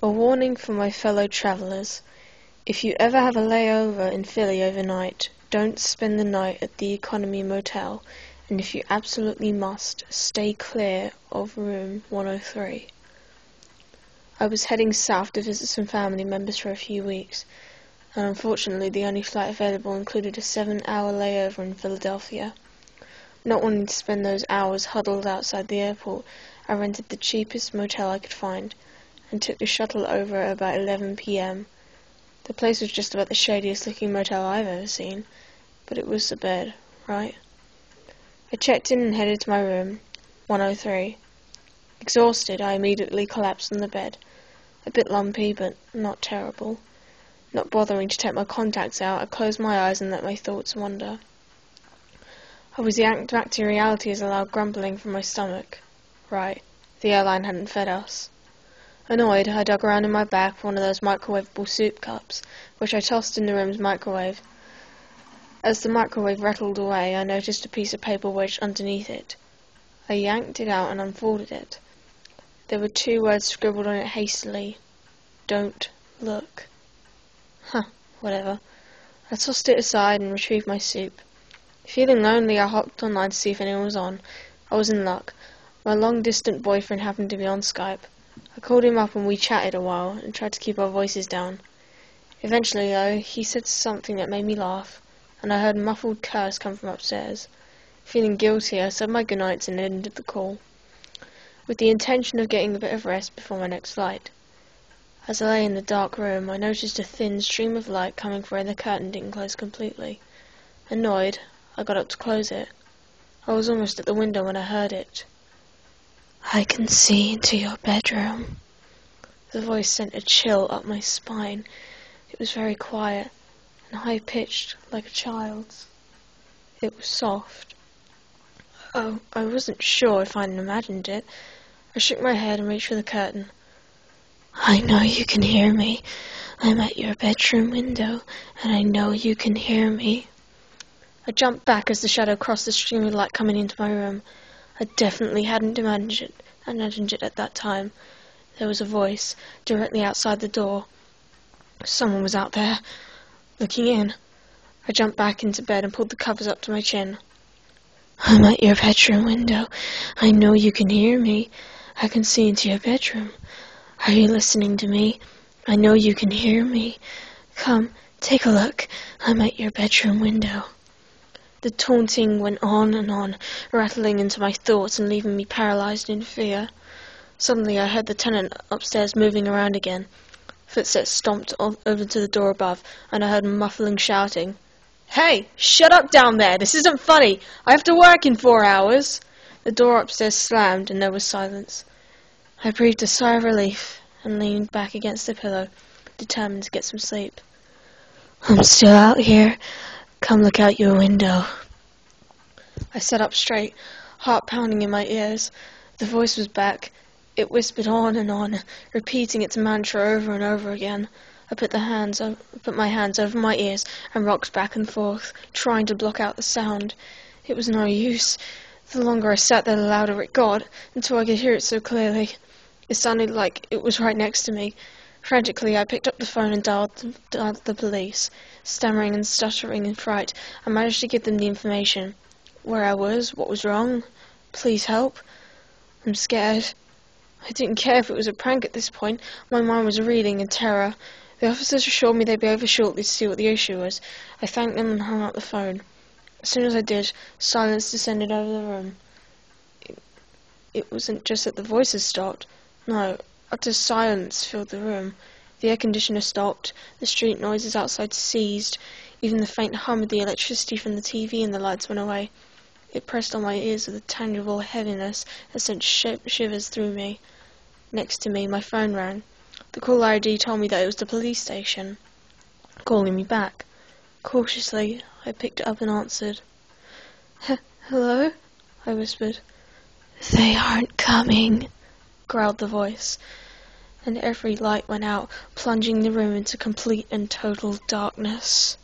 A warning for my fellow travellers. If you ever have a layover in Philly overnight, don't spend the night at the Economy Motel, and if you absolutely must, stay clear of room 103. I was heading south to visit some family members for a few weeks, and unfortunately the only flight available included a 7-hour layover in Philadelphia. Not wanting to spend those hours huddled outside the airport, I rented the cheapest motel I could find, and took the shuttle over at about 11 p.m. The place was just about the shadiest looking motel I've ever seen, but it was a bed, right? I checked in and headed to my room, 103. Exhausted, I immediately collapsed on the bed. A bit lumpy, but not terrible. Not bothering to take my contacts out, I closed my eyes and let my thoughts wander. I was yanked back to reality as a loud grumbling from my stomach. Right, the airline hadn't fed us. Annoyed, I dug around in my bag for one of those microwavable soup cups, which I tossed in the room's microwave. As the microwave rattled away, I noticed a piece of paper wedged underneath it. I yanked it out and unfolded it. There were 2 words scribbled on it hastily. Don't look. Whatever. I tossed it aside and retrieved my soup. Feeling lonely, I hopped online to see if anyone was on. I was in luck. My long-distant boyfriend happened to be on Skype. I called him up and we chatted a while and tried to keep our voices down. Eventually, though, he said something that made me laugh, and I heard a muffled curse come from upstairs. Feeling guilty, I said my goodnights and ended the call, with the intention of getting a bit of rest before my next flight. As I lay in the dark room, I noticed a thin stream of light coming from where the curtain didn't close completely. Annoyed, I got up to close it. I was almost at the window when I heard it. "I can see into your bedroom." The voice sent a chill up my spine. It was very quiet and high-pitched, like a child's. It was soft. Oh, I wasn't sure if I'd imagined it. I shook my head and reached for the curtain. "I know you can hear me. I'm at your bedroom window, and I know you can hear me." I jumped back as the shadow crossed the stream of light coming into my room. I definitely hadn't imagined it at that time. There was a voice directly outside the door. Someone was out there, looking in. I jumped back into bed and pulled the covers up to my chin. "I'm at your bedroom window. I know you can hear me. I can see into your bedroom. Are you listening to me? I know you can hear me. Come, take a look. I'm at your bedroom window." The taunting went on, rattling into my thoughts and leaving me paralyzed in fear. Suddenly I heard the tenant upstairs moving around again. Footsteps stomped over to the door above, and I heard muffling shouting. "Hey, shut up down there! This isn't funny! I have to work in 4 hours!" The door upstairs slammed, and there was silence. I breathed a sigh of relief and leaned back against the pillow, determined to get some sleep. "I'm still out here. Come look out your window." I sat up straight, heart pounding in my ears. The voice was back. It whispered on, repeating its mantra over and over again. I put my hands over my ears and rocked back and forth, trying to block out the sound. It was no use. The longer I sat there, the louder it got, until I could hear it so clearly. It sounded like it was right next to me. Frantically, I picked up the phone and dialed the police. Stammering and stuttering in fright, I managed to give them the information. Where I was, what was wrong. Please help. I'm scared. I didn't care if it was a prank at this point. My mind was reeling in terror. The officers assured me they'd be over shortly to see what the issue was. I thanked them and hung up the phone. As soon as I did, silence descended over the room. It wasn't just that the voices stopped. No, utter silence filled the room. The air conditioner stopped. The street noises outside ceased. Even the faint hum of the electricity from the TV and the lights went away. It pressed on my ears with a tangible heaviness that sent shivers through me. Next to me, my phone rang. The caller ID told me that it was the police station, calling me back. Cautiously, I picked it up and answered. "Hello?" I whispered. "They aren't coming," growled the voice, and every light went out, plunging the room into complete and total darkness.